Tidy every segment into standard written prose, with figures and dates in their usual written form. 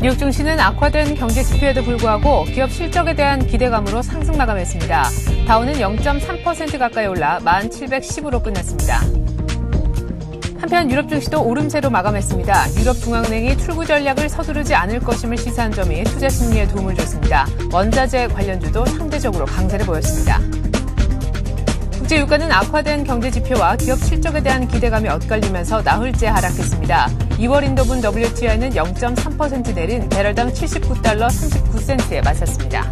뉴욕 증시는 악화된 경제 지표에도 불구하고 기업 실적에 대한 기대감으로 상승 마감했습니다. 다우는 0.3% 가까이 올라 1710으로 끝났습니다. 한편 유럽 증시도 오름세로 마감했습니다. 유럽 중앙은행이 출구 전략을 서두르지 않을 것임을 시사한 점이 투자 심리에 도움을 줬습니다. 원자재 관련주도 상대적으로 강세를 보였습니다. 국제 유가는 악화된 경제 지표와 기업 실적에 대한 기대감이 엇갈리면서 나흘째 하락했습니다. 2월 인도분 WTI는 0.3% 내린 배럴당 79달러 39센트에 마쳤습니다.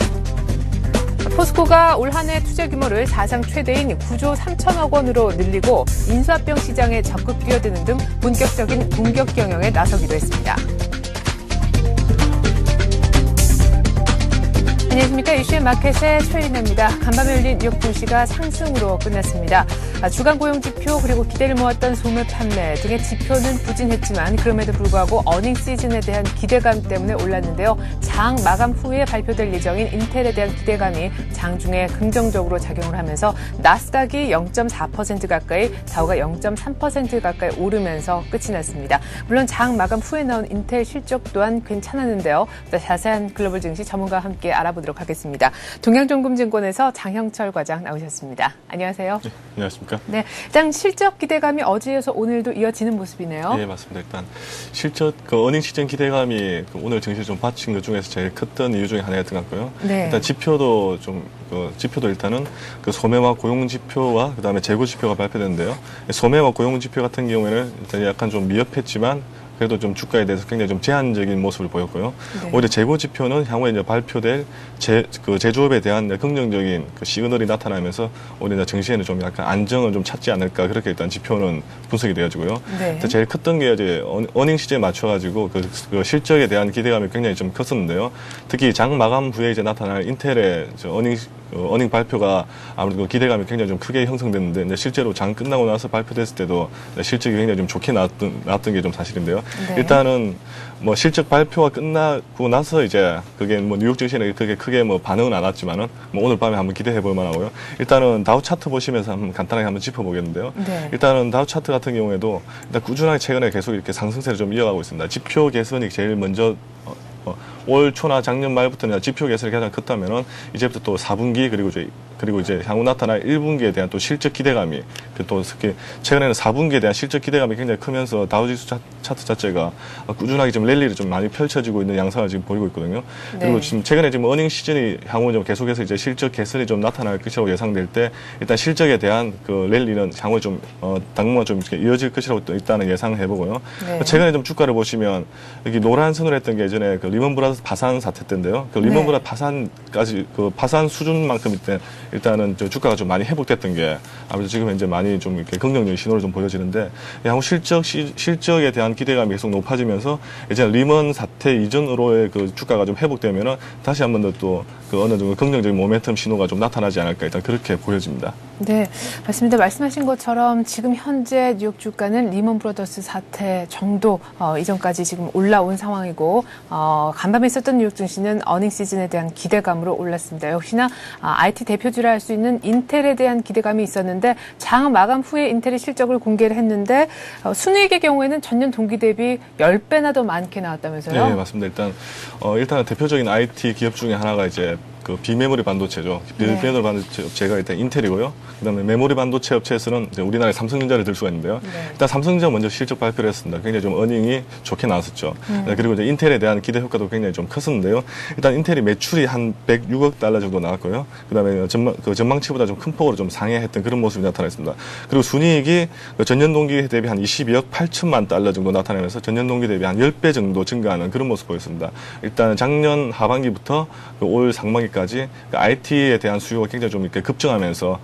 포스코가 올 한 해 투자 규모를 사상 최대인 9조 3천억 원으로 늘리고 인수합병 시장에 적극 뛰어드는 등 본격적인 공격 경영에 나서기도 했습니다. 안녕하십니까. 이슈의 마켓의 최인혜입니다. 간밤에 열린 뉴욕 증시가 상승으로 끝났습니다. 주간 고용지표 그리고 기대를 모았던 소매 판매 등의 지표는 부진했지만 그럼에도 불구하고 어닝 시즌에 대한 기대감 때문에 올랐는데요. 장 마감 후에 발표될 예정인 인텔에 대한 기대감이 장중에 긍정적으로 작용을 하면서 나스닥이 0.4% 가까이, 다우가 0.3% 가까이 오르면서 끝이 났습니다. 물론 장 마감 후에 나온 인텔 실적 또한 괜찮았는데요. 자세한 글로벌 증시 전문가와 함께 알아보도록 하겠습니다. 동양정금증권에서 장형철 과장 나오셨습니다. 안녕하세요. 네, 안녕하십니까. 네, 일단 실적 기대감이 어제에서 오늘도 이어지는 모습이네요. 네, 맞습니다. 일단 실적 어닝 시즌 기대감이 오늘 증시를 좀 받친 것 중에서 제일 컸던 이유 중에 하나였던 것 같고요. 네. 일단 지표도 지표도 일단은 소매와 고용 지표와 그다음에 재고 지표가 발표됐는데요. 소매와 고용 지표 같은 경우에는 일단 약간 좀 미흡했지만 그래도 좀 주가에 대해서 굉장히 좀 제한적인 모습을 보였고요. 네. 오히려 재고 지표는 향후에 이제 발표될 제조업에 대한 긍정적인 시그널이 나타나면서 오히려 증시에는 좀 약간 안정을 좀 찾지 않을까 그렇게 일단 지표는 분석이 되어지고요. 네. 제일 컸던 게 이제 어닝 시즌에 맞춰가지고 그 실적에 대한 기대감이 굉장히 좀 컸었는데요. 특히 장 마감 후에 이제 나타날 인텔의 어닝 발표가 아무래도 기대감이 굉장히 좀 크게 형성됐는데 실제로 장 끝나고 나서 발표됐을 때도 실적이 굉장히 좀 좋게 나왔던 게 좀 사실인데요. 네. 일단은 뭐 실적 발표가 끝나고 나서 이제 그게 뭐 뉴욕 증시는 그게 크게 뭐 반응은 안 왔지만은 뭐 오늘 밤에 한번 기대해 볼 만하고요. 일단은 다우 차트 보시면서 한번 간단하게 한번 짚어보겠는데요. 네. 일단은 다우 차트 같은 경우에도 일단 꾸준하게 최근에 계속 이렇게 상승세를 좀 이어가고 있습니다. 지표 개선이 제일 먼저 올 초나 작년 말부터는 지표 개선이 가장 컸다면은 이제부터 또 4분기 그리고 이제 향후 나타날 1분기에 대한 또 실적 기대감이 또 특히 최근에는 4분기에 대한 실적 기대감이 굉장히 크면서 다우지수 차트 자체가 꾸준하게 좀 랠리를 좀 많이 펼쳐지고 있는 양상을 지금 보이고 있거든요. 네. 그리고 지금 최근에 지금 어닝 시즌이 향후 좀 계속해서 이제 실적 개선이 좀 나타날 것이라고 예상될 때 일단 실적에 대한 그 랠리는 향후 좀 당분간 좀 이렇게 이어질 것이라고 또 일단은 예상을 해보고요. 네. 최근에 좀 주가를 보시면 여기 노란 선으로 했던 게 예전에 그 리먼 브라더스 파산 사태 때인데요. 그 리먼 브라더스 파산까지 그 파산 수준만큼 일단은 저 주가가 좀 많이 회복됐던 게 아무래도 지금 이제 많이 좀 이렇게 긍정적인 신호를 좀 보여지는데 향후 실적에 대한 기대감이 계속 높아지면서 이제 리먼 사태 이전으로의 그 주가가 좀 회복되면은 다시 한 번 더 또 그 어느 정도 긍정적인 모멘텀 신호가 좀 나타나지 않을까 일단 그렇게 보여집니다. 네, 맞습니다. 말씀하신 것처럼 지금 현재 뉴욕 주가는 리먼 브라더스 사태 정도 이전까지 지금 올라온 상황이고 간밤에 있었던 뉴욕 증시는 어닝 시즌에 대한 기대감으로 올랐습니다. 역시나 IT 대표주라 할 수 있는 인텔에 대한 기대감이 있었는데 장 마감 후에 인텔의 실적을 공개를 했는데 순이익의 경우에는 전년 동기 대비 10배나 더 많게 나왔다면서요? 네, 맞습니다. 일단 대표적인 IT 기업 중에 하나가 이제 그 비메모리 반도체죠. 비메모리 반도체 업체가 일단 인텔이고요. 그다음에 메모리 반도체 업체에서는 이제 우리나라의 삼성전자를 들 수가 있는데요. 네. 일단 삼성전자 먼저 실적 발표를 했습니다. 굉장히 좀 어닝이 좋게 나왔었죠. 그리고 이제 인텔에 대한 기대 효과도 굉장히 좀 컸었는데요. 일단 인텔이 매출이 한 106억 달러 정도 나왔고요. 그다음에 전망치보다 좀 큰 폭으로 좀 상회했던 그런 모습이 나타났습니다. 그리고 순이익이 전년 동기 대비 한 22억 8천만 달러 정도 나타나면서 전년 동기 대비 한 10배 정도 증가하는 그런 모습 보였습니다. 일단 작년 하반기부터 올 상반기까지 IT에 대한 수요가 굉장히 좀 이렇게 급증하면서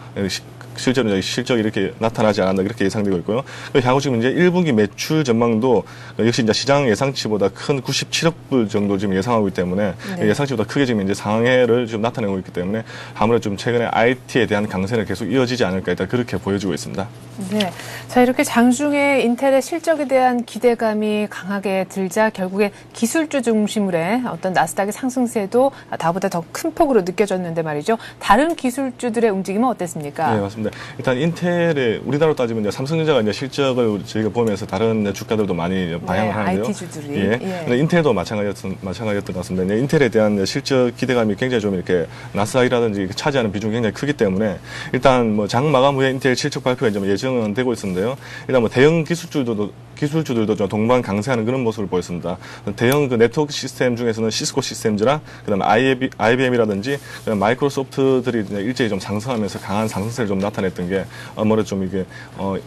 실제로 실적이 이렇게 나타나지 않았나 그렇게 예상되고 있고요. 향후 지금 이제 1분기 매출 전망도 역시 이제 시장 예상치보다 큰 97억 불 정도 지금 예상하고 있기 때문에 네. 예상치보다 크게 지금 이제 상해를 좀 나타내고 있기 때문에 아무래도 좀 최근에 IT에 대한 강세는 계속 이어지지 않을까 일단 그렇게 보여지고 있습니다. 네. 자, 이렇게 장중에 인텔의 실적에 대한 기대감이 강하게 들자 결국에 기술주 중심으로 어떤 나스닥의 상승세도 다보다 더 큰 폭으로 느껴졌는데 말이죠. 다른 기술주들의 움직임은 어땠습니까? 네, 맞습니다. 있습니다. 일단 인텔의 우리나라로 따지면 이제 삼성전자가 이제 실적을 저희가 보면서 다른 주가들도 많이 방향을 하는데요. IT주들이. 근데 인텔도 마찬가지였던 것 같습니다. 이제 인텔에 대한 실적 기대감이 굉장히 좀 이렇게 나스닥이라든지 차지하는 비중이 굉장히 크기 때문에 일단 뭐 장 마감 후에 인텔 실적 발표가 이제 예정은 되고 있었는데요. 일단 뭐 대형 기술주들도 좀 동반 강세하는 그런 모습을 보였습니다. 대형 그 네트워크 시스템 중에서는 시스코 시스템즈랑 그다음에 IBM이라든지 마이크로소프트들이 일제히 좀 상승하면서 강한 상승세를 좀 나타냈던 게 아무래도 좀 이게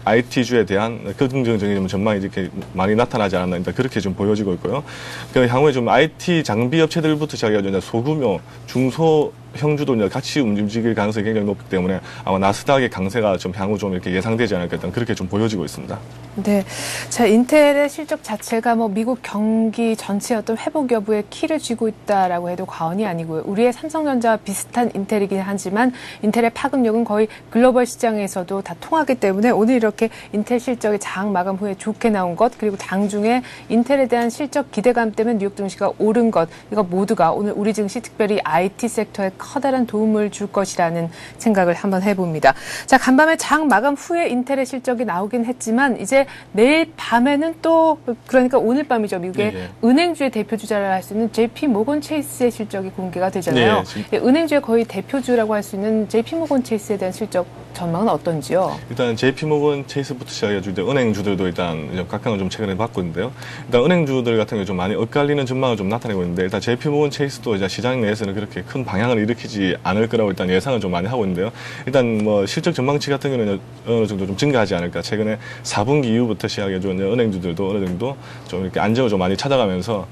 IT주에 대한 긍정적인 전망이 이렇게 많이 나타나지 않았나 그렇게 좀 보여지고 있고요. 그 향후에 좀 IT 장비 업체들부터 시작해서 소규모 중소 형주도 이제 같이 움직일 가능성이 굉장히 높기 때문에 아마 나스닥의 강세가 좀 향후 좀 이렇게 예상되지 않을까 일단 그렇게 좀 보여지고 있습니다. 네. 자, 인텔의 실적 자체가 뭐 미국 경기 전체의 어떤 회복 여부에 키를 쥐고 있다라고 해도 과언이 아니고요. 우리의 삼성전자와 비슷한 인텔이긴 하지만 인텔의 파급력은 거의 글로벌 시장에서도 다 통하기 때문에 오늘 이렇게 인텔 실적이 장 마감 후에 좋게 나온 것 그리고 당중에 인텔에 대한 실적 기대감 때문에 뉴욕 증시가 오른 것 이거 모두가 오늘 우리 증시 특별히 IT 섹터에 커다란 도움을 줄 것이라는 생각을 한번 해봅니다. 자, 간밤에 장 마감 후에 인텔의 실적이 나오긴 했지만 이제 내일 밤에는 또 그러니까 오늘 밤이죠. 미국의 은행주의 대표주자를 할 수 있는 JP 모건 체이스의 실적이 공개가 되잖아요. 은행주의 거의 대표주라고 할 수 있는 JP 모건 체이스에 대한 실적 전망은 어떤지요? 일단 JP 모건 체이스부터 시작해가지고 은행주들도 일단 각광을 좀 최근에 받고 있는데요. 일단 은행주들 같은 경우 좀 많이 엇갈리는 전망을 좀 나타내고 있는데 일단 JP 모건 체이스도 이제 시장 내에서는 그렇게 큰 방향을 일으키지 않을 거라고 일단 예상을 좀 많이 하고 있는데요. 일단 뭐 실적 전망치 같은 경우는 어느 정도 좀 증가하지 않을까. 최근에 4분기 이후부터 시작해서 은행주들도 어느 정도 좀 이렇게 안정을 좀 많이 찾아가면서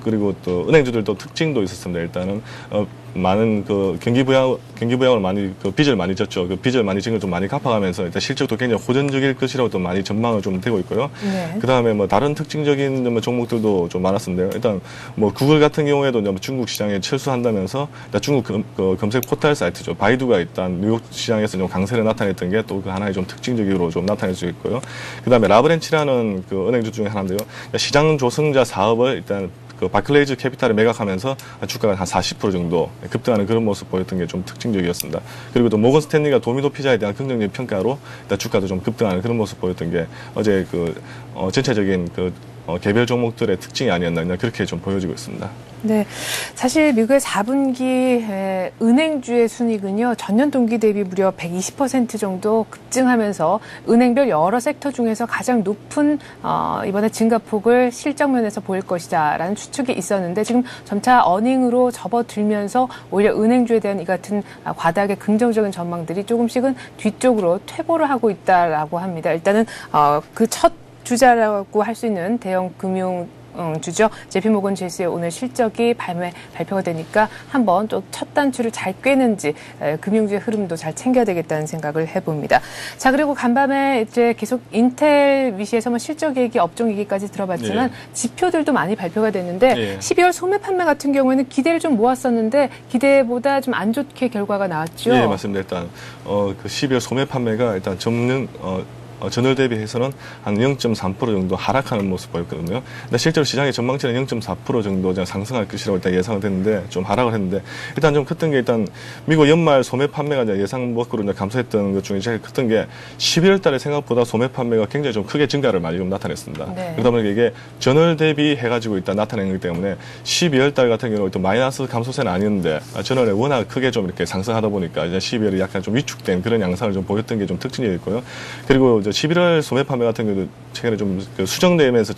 그리고 또 은행주들도 특징도 있었습니다. 일단은 많은 그 경기 부양을 많이 빚을 많이 졌죠. 그 빚을 많이 진 걸 좀 많이 갚아가면서 일단 실적도 굉장히 호전적일 것이라고 또 많이 전망을 좀 되고 있고요. 그 다음에 뭐 다른 특징적인 종목들도 좀 많았는데요. 일단 뭐 구글 같은 경우에도 중국 시장에 철수한다면서 일단 중국 검색 포털 사이트죠. 바이두가 일단 뉴욕 시장에서 좀 강세를 나타냈던 게 또 그 하나의 좀 특징적으로 좀 나타낼 수 있고요. 그 다음에 라브렌치라는 그 은행주 중에 하나인데요. 시장 조성자 사업을 일단 그 바클레이즈 캐피탈을 매각하면서 주가가 한 40% 정도 급등하는 그런 모습 보였던 게 좀 특징적이었습니다. 그리고 또 모건 스탠리가 도미노 피자에 대한 긍정적인 평가로 일단 주가도 좀 급등하는 그런 모습 보였던 게 어제 전체적인 개별 종목들의 특징이 아니었나 그렇게 좀 보여지고 있습니다. 네, 사실 미국의 4분기 은행주의 순이익은요 전년 동기 대비 무려 120% 정도 급증하면서 은행별 여러 sek터 중에서 가장 높은 이번에 증가폭을 실적면에서 보일 것이다라는 추측이 있었는데 지금 점차 어닝으로 접어들면서 오히려 은행주에 대한 이 같은 과다하게 긍정적인 전망들이 조금씩은 뒤쪽으로 퇴보를 하고 있다라고 합니다. 일단은 그 첫 주자라고 할 수 있는 대형 금융 주죠. JP모건 체이스의 오늘 실적이 발표가 되니까 한번 또 첫 단추를 잘 꿰는지 금융주의 흐름도 잘 챙겨야 되겠다는 생각을 해봅니다. 자, 그리고 간밤에 이제 계속 인텔 위시에서 뭐 실적 얘기, 업종 얘기까지 들어봤지만 지표들도 많이 발표가 됐는데 12월 소매 판매 같은 경우에는 기대를 좀 모았었는데 기대보다 좀 안 좋게 결과가 나왔죠. 예, 맞습니다. 일단 그 12월 소매 판매가 일단 전월 대비해서는 한 0.3% 정도 하락하는 모습 보였거든요. 근데 실제로 시장의 전망치는 0.4% 정도 상승할 것이라고 일단 예상을 했는데 좀 하락을 했는데 일단 좀 컸던 게 일단 미국 연말 소매 판매가 이제 예상 밖으로 이제 감소했던 것 중에 제일 컸던 게 12월 달에 생각보다 소매 판매가 굉장히 좀 크게 증가를 많이 좀 나타냈습니다. 그러다 보니까 이게 전월 대비 해가지고 일단 나타낸 거기 때문에 12월 달 같은 경우는 또 마이너스 감소세는 아니었는데 전월에 워낙 크게 좀 이렇게 상승하다 보니까 이제 12월이 약간 좀 위축된 그런 양상을 좀 보였던 게 좀 특징이었고요. 그리고 이제 11월 소매 판매 같은 경우도 최근에 좀 수정되면서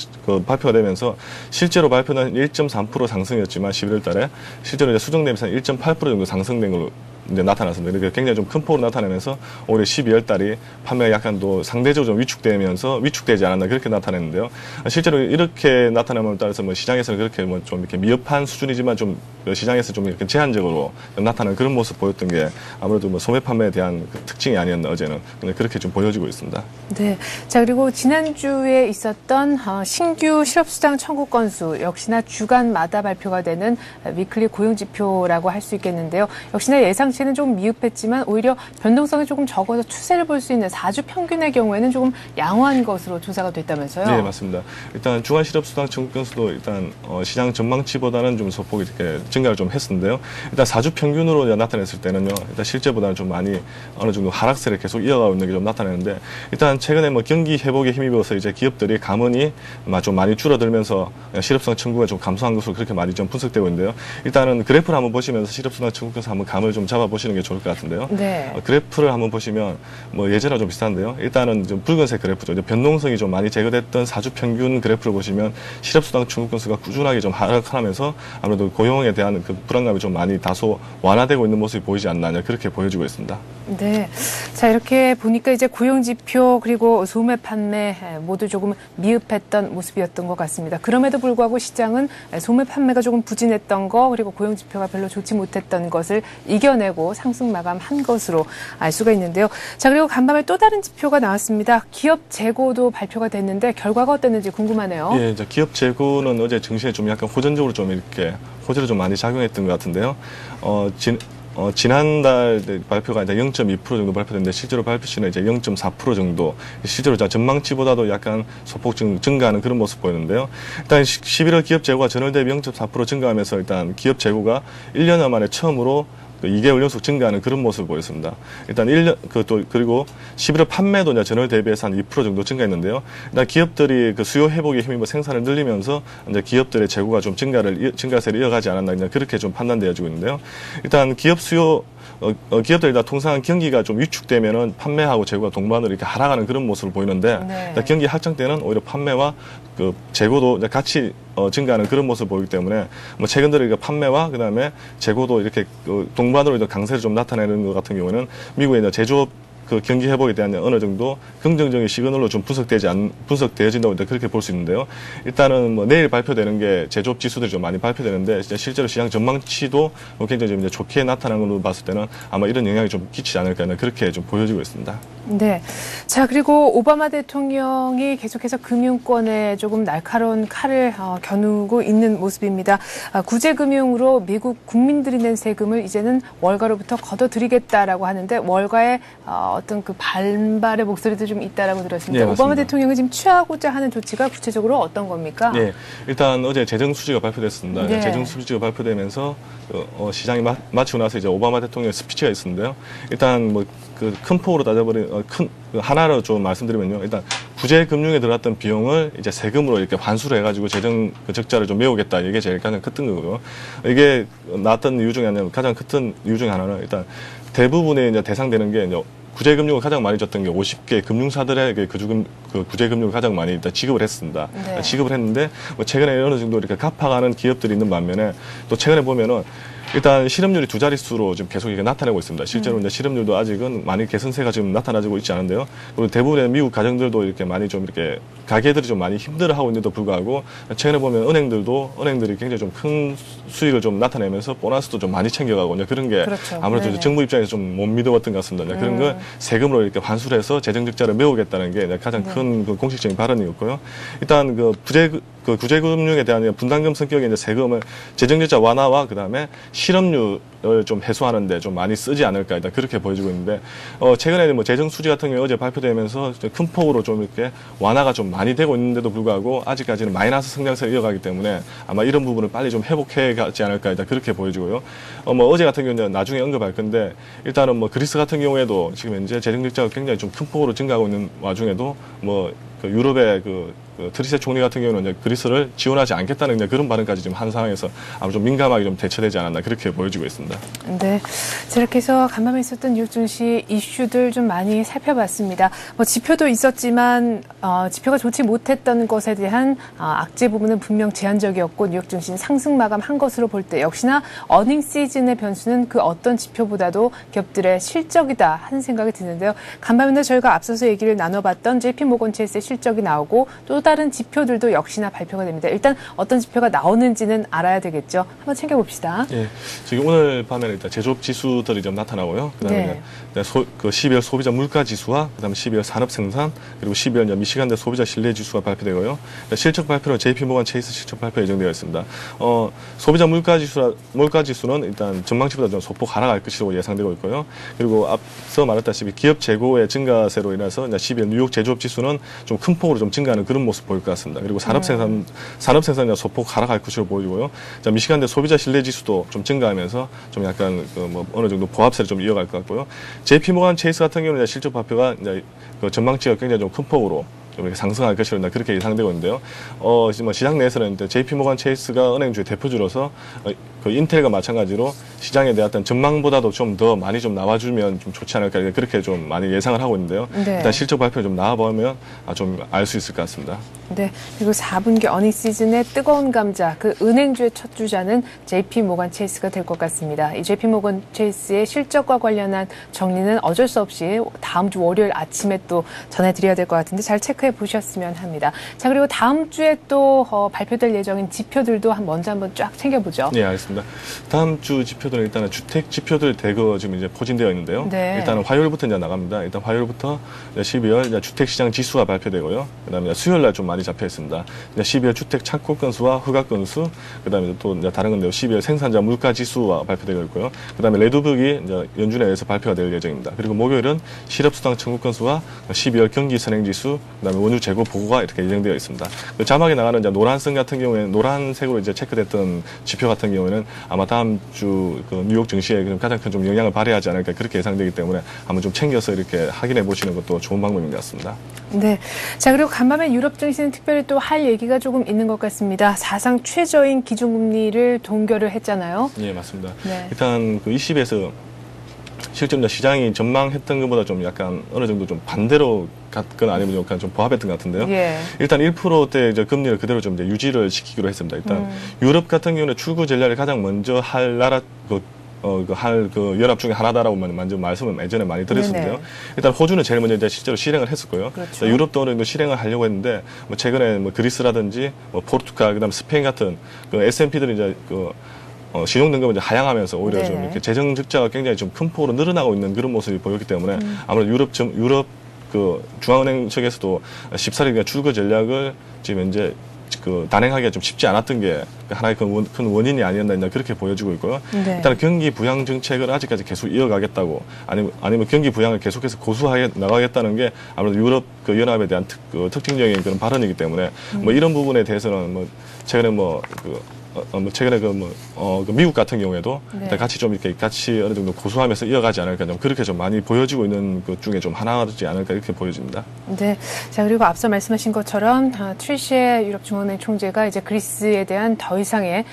발표가 되면서 실제로 발표는 1.3% 상승이었지만 11월 달에 실제로 이제 수정되면서 1.8% 정도 상승된 걸로 이제 나타났습니다. 그러니까 굉장히 좀 큰 폭으로 나타나면서 올해 12월 달이 판매가 약간 또 상대적으로 좀 위축되면서 위축되지 않았나 그렇게 나타냈는데요. 실제로 이렇게 나타남에 따라서 뭐 시장에서는 그렇게 뭐 좀 이렇게 미흡한 수준이지만 좀 시장에서 좀 이렇게 제한적으로 나타나는 그런 모습 보였던 게 아무래도 뭐 소매 판매에 대한 그 특징이 아니었나 어제는 그렇게 좀 보여지고 있습니다. 네. 자, 그리고 지난주에 있었던 신규 실업수당 청구 건수 역시나 주간마다 발표가 되는 위클리 고용지표라고 할 수 있겠는데요. 역시나 예상치는 조금 미흡했지만 오히려 변동성이 조금 적어서 추세를 볼 수 있는 4주 평균의 경우에는 조금 양호한 것으로 조사가 됐다면서요? 네, 맞습니다. 일단 주간 실업수당 청구 건수도 일단 시장 전망치보다는 좀 소폭이 이렇게 증가를 좀 했었는데요. 일단 4주 평균으로 나타냈을 때는요, 일단 실제보다는 좀 많이 어느 정도 하락세를 계속 이어가고 있는 게 좀 나타나는데, 일단 최근에 뭐 경기 회복에 힘입어서 이제 기업들이 감원이 좀 많이 줄어들면서 실업수당 청구가 좀 감소한 것으로 그렇게 많이 좀 분석되고 있는데요. 일단은 그래프를 한번 보시면서 실업수당 청구 건수 한번 감을 좀 잡아보시는 게 좋을 것 같은데요. 네. 그래프를 한번 보시면 뭐 예전이랑 좀 비슷한데요. 일단은 좀 붉은색 그래프죠. 이제 변동성이 좀 많이 제거됐던 4주 평균 그래프를 보시면 실업수당 청구 건수가 꾸준하게 좀 하락하면서 아무래도 고용에 대한 그 불안감이 좀 많이 다소 완화되고 있는 모습이 보이지 않나 그렇게 보여지고 있습니다. 네. 자, 이렇게 보니까 이제 고용지표 그리고 소매 판매 모두 조금 미흡했던 모습이었던 것 같습니다. 그럼에도 불구하고 시장은 소매 판매가 조금 부진했던 거 그리고 고용지표가 별로 좋지 못했던 것을 이겨내고 상승 마감한 것으로 알 수가 있는데요. 자, 그리고 간밤에 또 다른 지표가 나왔습니다. 기업 재고도 발표가 됐는데 결과가 어땠는지 궁금하네요. 예, 이제 기업 재고는 어제 증시에 좀 약간 호전적으로 좀 이렇게 호재를 좀 많이 작용했던 것 같은데요. 지난달 발표가 이제 0.2% 정도 발표됐는데 실제로 발표 시는 이제 0.4% 정도 실제로 전망치보다도 약간 소폭 증가하는 그런 모습 보이는데요. 일단 11월 기업 재고가 전월 대비 0.4% 증가하면서 일단 기업 재고가 1년여 만에 처음으로 2개월 연속 증가하는 그런 모습을 보였습니다. 일단 그리고 11월 판매도 이제 전월 대비해서 한 2% 정도 증가했는데요. 일단 기업들이 그 수요 회복에 힘입어 생산을 늘리면서 이제 기업들의 재고가 좀 증가세를 이어가지 않았나 그냥 그렇게 좀 판단되어지고 있는데요. 일단 기업 수요 기업들이 다 통상 경기가 좀 위축되면은 판매하고 재고가 동반으로 이렇게 하락하는 그런 모습을 보이는데 네. 경기 확장 때는 오히려 판매와 그 재고도 같이 증가하는 그런 모습을 보이기 때문에 뭐 최근 들어 판매와 그다음에 재고도 이렇게 동반으로 강세를 좀 나타내는 것 같은 경우는 미국의 이제 제조업 그 경기 회복에 대한 어느 정도 긍정적인 시그널로 좀 분석되어진다고 그렇게 볼 수 있는데요. 일단은 뭐 내일 발표되는 게 제조업 지수들이 좀 많이 발표되는데 실제로 시장 전망치도 굉장히 좀 이제 좋게 나타나는 걸로 봤을 때는 아마 이런 영향이 좀 끼치지 않을까 그렇게 좀 보여지고 있습니다. 네. 자, 그리고 오바마 대통령이 계속해서 금융권에 조금 날카로운 칼을 겨누고 있는 모습입니다. 구제금융으로 미국 국민들이 낸 세금을 이제는 월가로부터 걷어들이겠다라고 하는데 월가의 어떤 그 반발의 목소리도 좀 있다라고 들었습니다. 네, 오바마 대통령이 지금 취하고자 하는 조치가 구체적으로 어떤 겁니까? 네, 일단 어제 재정 수지가 발표됐습니다. 네. 재정 수지가 발표되면서 시장이 마치고 나서 이제 오바마 대통령의 스피치가 있었는데요. 일단 뭐 그 큰 폭으로 따져버린 하나로 좀 말씀드리면요. 일단 구제 금융에 들어갔던 비용을 이제 세금으로 이렇게 환수를 해가지고 재정 적자를 좀 메우겠다. 이게 제일 가장 컸던 거고요. 이게 나왔던 이유 중에 하나는 가장 큰 이유 중에 하나는 일단 대부분의 이제 대상되는 게 이제 구제금융을 가장 많이 줬던 게 50개 금융사들에게 그 구제금융을 가장 많이 일단 지급을 했습니다. 네. 지급을 했는데 뭐 최근에 어느 정도 이렇게 갚아가는 기업들이 있는 반면에 또 최근에 보면은 일단 실업률이 두 자릿수로 지금 계속 이게 나타나고 있습니다. 실제로 이제 실업률도 아직은 많이 개선세가 지금 나타나고 있지 않은데요. 그리고 대부분의 미국 가정들도 이렇게 많이 좀 이렇게 가게들이 좀 많이 힘들어하고 있는데도 불구하고 최근에 보면 은행들이 굉장히 좀 큰 수익을 좀 나타내면서 보너스도 좀 많이 챙겨가고 이제 그런 게 그렇죠. 아무래도 네네. 정부 입장에서 좀 못 믿어봤던 것 같습니다. 그런 걸 세금으로 이렇게 환수를 해서 재정 적자를 메우겠다는 게 가장 큰 그 공식적인 발언이었고요. 일단 구제금융에 대한 분담금 성격의 이제 세금을 재정적자 완화와 그다음에 실업률을 좀 해소하는데 좀 많이 쓰지 않을까 일단 그렇게 보여지고 있는데 최근에 뭐 재정 수지 같은 경우 어제 발표되면서 큰 폭으로 좀 이렇게 완화가 좀 많이 되고 있는데도 불구하고 아직까지는 마이너스 성장세를 이어가기 때문에 아마 이런 부분을 빨리 좀 회복해 가지 않을까 일단 그렇게 보여지고요. 뭐 어제 같은 경우는 나중에 언급할 건데 일단은 뭐 그리스 같은 경우에도 지금 현재 재정 적자가 굉장히 좀 큰 폭으로 증가하고 있는 와중에도 유럽의 트리세 총리 같은 경우는 이제 그리스를 지원하지 않겠다는 이제 그런 발언까지 지금 한 상황에서 아마 좀 민감하게 좀 대처되지 않았나 그렇게 보여지고 있습니다. 네. 자, 이렇게 해서 간밤에 있었던 뉴욕 증시 이슈들 좀 많이 살펴봤습니다. 뭐 지표도 있었지만 지표가 좋지 못했던 것에 대한 악재 부분은 분명 제한적이었고 뉴욕 증시는 상승 마감한 것으로 볼 때 역시나 어닝 시즌의 변수는 그 어떤 지표보다도 기업들의 실적이다 하는 생각이 드는데요. 간밤에 저희가 앞서서 얘기를 나눠봤던 JP모건 체이스의 실적이 나오고 또 다른 지표들도 역시나 발표가 됩니다. 일단 어떤 지표가 나오는지는 알아야 되겠죠. 한번 챙겨봅시다. 예, 지금 오늘 밤에는 일단 제조업 지수들이 좀 나타나고요. 그다음에 그 12월 소비자 물가 지수와 그다음에 12월 산업 생산 그리고 12월 미시간대 소비자 신뢰 지수가 발표되고요. 실적 발표로 JP모건 체이스 실적 발표 예정되어 있습니다. 소비자 물가 지수는 일단 전망치보다 좀 소폭 하락할 것이라고 예상되고 있고요. 그리고 앞서 말했다시피 기업 재고의 증가세로 인해서 12월 뉴욕 제조업 지수는 좀 큰 폭으로 좀 증가하는 그런 모습 보일 것 같습니다. 그리고 산업 생산이 소폭 하락할 것으로 보이고요. 미시간대 소비자 신뢰 지수도 좀 증가하면서 좀 약간 어느 정도 보합세를 좀 이어갈 것 같고요. JP모건 체이스 같은 경우는 실적 발표가 그 전망치가 굉장히 좀 큰 폭으로 좀 이렇게 상승할 것이라 그렇게 예상되고 있는데요. 시장 내에서는 JP모건 체이스가 은행주의 대표주로서 그 인텔과 마찬가지로 시장에 대한 어떤 전망보다도 좀 더 많이 좀 나와주면 좀 좋지 않을까 그렇게 좀 많이 예상을 하고 있는데요. 네. 일단 실적 발표 좀 나와보면 좀 알 수 있을 것 같습니다. 네. 그리고 4분기 어닝 시즌의 뜨거운 감자, 그 은행주의 첫 주자는 JP모건 체이스가 될 것 같습니다. 이 JP모건 체이스의 실적과 관련한 정리는 어쩔 수 없이 다음 주 월요일 아침에 또 전해드려야 될 것 같은데 잘 체크해 보셨으면 합니다. 자, 그리고 다음 주에 또 발표될 예정인 지표들도 먼저 한번 쫙 챙겨보죠. 네, 알겠습니다. 다음 주 지표들은 일단은 주택 지표들 대거 지금 이제 포진되어 있는데요. 네. 일단은 화요일부터 이제 나갑니다. 일단 화요일부터 12월 주택시장 지수가 발표되고요. 그다음에 수요일 날 좀 많이 잡혀 있습니다. 12월 주택 착공 건수와 허가 건수, 그다음에 또 이제 다른 건데요. 12월 생산자 물가 지수가 발표되고 있고요. 그다음에 레드북이 이제 연준에 의해서 발표가 될 예정입니다. 그리고 목요일은 실업수당 청구 건수와 12월 경기 선행 지수, 그다음에 원유 재고 보고가 이렇게 예정되어 있습니다. 그 자막에 나가는 이제 노란색 같은 경우에는 노란색으로 이제 체크됐던 지표 같은 경우에는 아마 다음 주 그 뉴욕 증시에 가장 큰 좀 영향을 발휘하지 않을까 그렇게 예상되기 때문에 한번 좀 챙겨서 이렇게 확인해 보시는 것도 좋은 방법인 것 같습니다. 네. 자, 그리고 간밤에 유럽 증시는 특별히 또 할 얘기가 조금 있는 것 같습니다. 사상 최저인 기준금리를 동결을 했잖아요. 네, 맞습니다. 네. 일단 그 20에서 실제 시장이 전망했던 것보다 좀 약간 어느 정도 좀 반대로 갔거나 아니면 약간 좀 보합했던 것 같은데요. 예. 일단 1%대 이제 금리를 그대로 좀 이제 유지를 시키기로 했습니다. 일단 유럽 같은 경우는 출구 전략을 가장 먼저 할 나라 그 연합 중에 하나다라고 먼저 말씀을 예전에 많이 드렸었는데요. 네네. 일단 호주는 제일 먼저 이제 실제로 실행을 했었고요. 그렇죠. 유럽도 어느 정도 실행을 하려고 했는데 최근에 그리스라든지 포르투갈 그다음 스페인 같은 그 S&P들이 이제 신용 등급을 이제 하향하면서 오히려 네네. 좀 이렇게 재정 적자가 굉장히 좀 큰 폭으로 늘어나고 있는 그런 모습이 보였기 때문에 아무래도 유럽 그 중앙은행 측에서도 쉽사리 출구 전략을 지금 현재 단행하기가 좀 쉽지 않았던 게 하나의 큰 원인이 아니었나 그렇게 보여지고 있고요. 네. 일단 경기 부양 정책을 아직까지 계속 이어가겠다고 아니면 경기 부양을 계속해서 고수하게 나가겠다는 게 아무래도 유럽 그 연합에 대한 특징적인 그런 발언이기 때문에 이런 부분에 대해서는 최근에 최근에 미국 같은 경우에도 네. 같이 좀 이렇게 같이 어느 정도 고수하면서 이어가지 않을까 좀 그렇게 좀 많이 보여지고 있는 것 중에 좀 하나지 않을까 이렇게 보여집니다. 네. 자, 그리고 앞서 말씀하신 것처럼 트리셰 유럽 중앙은행 총재가 이제 그리스에 대한 더 이상의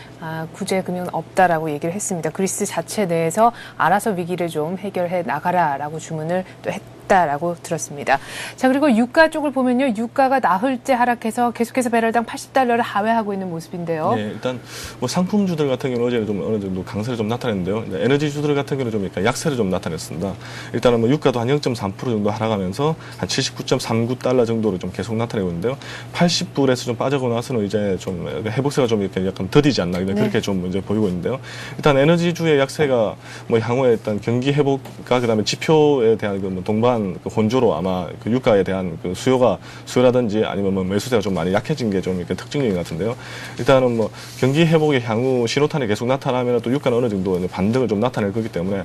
구제 금융은 없다라고 얘기를 했습니다. 그리스 자체 내에서 알아서 위기를 좀 해결해 나가라라고 주문을 또 했다라고 들었습니다. 자, 그리고 유가 쪽을 보면요. 유가가 나흘째 하락해서 계속해서 배럴당 80달러를 하회하고 있는 모습인데요. 네, 일단 상품주들 같은 경우는 어제 좀 어느 정도 강세를 좀 나타냈는데요. 에너지주들 같은 경우는 좀 약간 약세를 좀 나타냈습니다. 일단은 유가도 한 0.3% 정도 하락하면서 한 79.39달러 정도로 좀 계속 나타내고 있는데요. 80불에서 좀 빠지고 나서는 이제 좀 회복세가 좀 이렇게 약간 더디지 않나 그렇게 좀 이제 보이고 있는데요. 일단 에너지주의 약세가 향후에 일단 경기 회복과 그다음에 지표에 대한 동반 혼조로 아마 유가에 대한 수요라든지 아니면 매수세가 좀 많이 약해진 게 좀 이렇게 특징적인 것 같은데요. 일단은 경기 회복의 향후 신호탄이 계속 나타나면 또 유가는 어느 정도 반등을 좀 나타낼 거기 때문에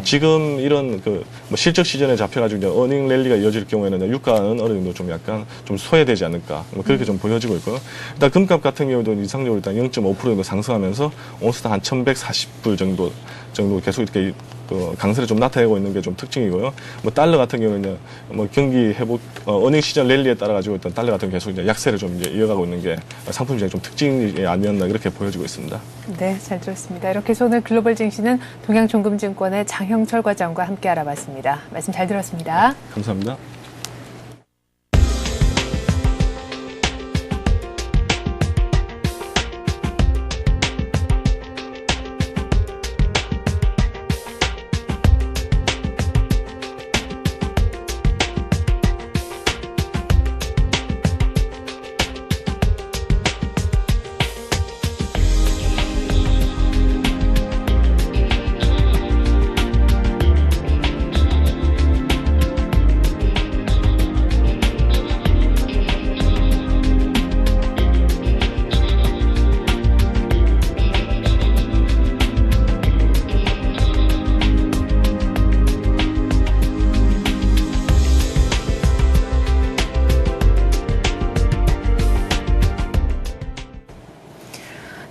지금 이런 실적 시즌에 잡혀가지고 이제 어닝 랠리가 이어질 경우에는 유가는 어느 정도 좀 약간 좀 소외되지 않을까 그렇게 좀 보여지고 있고요. 일단 금값 같은 경우도 이상적으로 일단 0.5% 정도 상승하면서 온스당 한 1,140불 정도 계속 이렇게 강세를 좀 나타내고 있는 게 좀 특징이고요. 달러 같은 경우는 경기 회복, 어닝 시즌 랠리에 따라 가지고 일단 달러 같은 경우 계속 이제 약세를 좀 이제 이어가고 있는 게 상품 시장의 좀 특징이 아니었나 그렇게 보여지고 있습니다. 네, 잘 들었습니다. 이렇게 해서 오늘 글로벌 증시는 동양종금증권의 장형철 과장과 함께 알아봤습니다. 말씀 잘 들었습니다. 감사합니다.